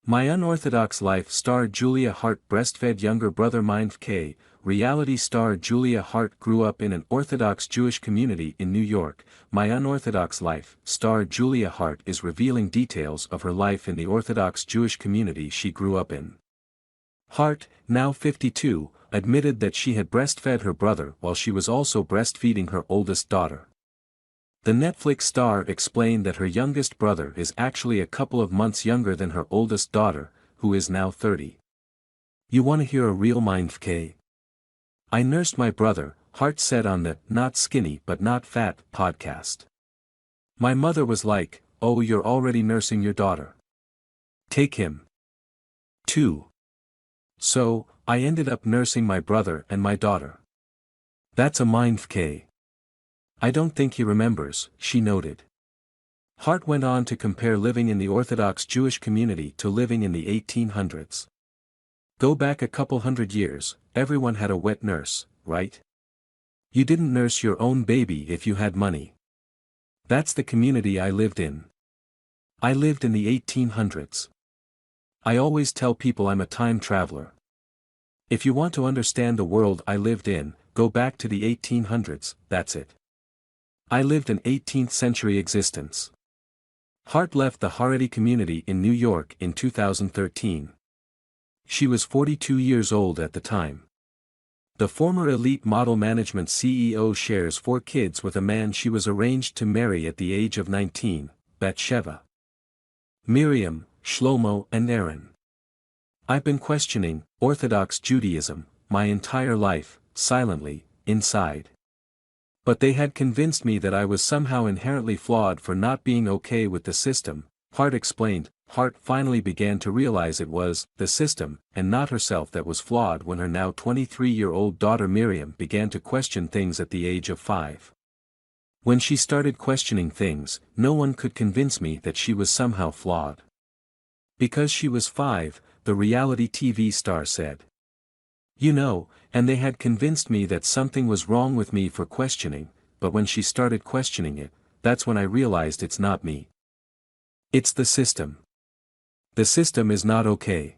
My Unorthodox Life star Julia Haart breastfed younger brother mindf. Reality star Julia Haart grew up in an Orthodox Jewish community in New York. My Unorthodox Life star Julia Haart is revealing details of her life in the Orthodox Jewish community she grew up in. Haart, now 52, admitted that she had breastfed her brother while she was also breastfeeding her oldest daughter. The Netflix star explained that her youngest brother is actually a couple of months younger than her oldest daughter, who is now 30. You want to hear a real mindf? I nursed my brother, Haart said on the Not Skinny But Not Fat podcast. My mother was like, "Oh, you're already nursing your daughter. Take him too." So, I ended up nursing my brother and my daughter. That's a mindf. I don't think he remembers, she noted. Haart went on to compare living in the Orthodox Jewish community to living in the 1800s. Go back a couple hundred years, everyone had a wet nurse, right? You didn't nurse your own baby if you had money. That's the community I lived in. I lived in the 1800s. I always tell people I'm a time traveler. If you want to understand the world I lived in, go back to the 1800s, that's it. I lived an 18th century existence. Haart left the Haredi community in New York in 2013. She was 42 years old at the time. The former elite model management CEO shares 4 kids with a man she was arranged to marry at the age of 19, Bathsheba, Miriam, Shlomo and Aaron. I've been questioning Orthodox Judaism my entire life, silently, inside. But they had convinced me that I was somehow inherently flawed for not being okay with the system, Haart explained. Haart finally began to realize it was the system, and not herself that was flawed when her now 23-year-old daughter Miriam began to question things at the age of 5. When she started questioning things, no one could convince me that she was somehow flawed. Because she was 5, the reality TV star said. You know, and they had convinced me that something was wrong with me for questioning, but when she started questioning it, that's when I realized it's not me. It's the system. The system is not okay.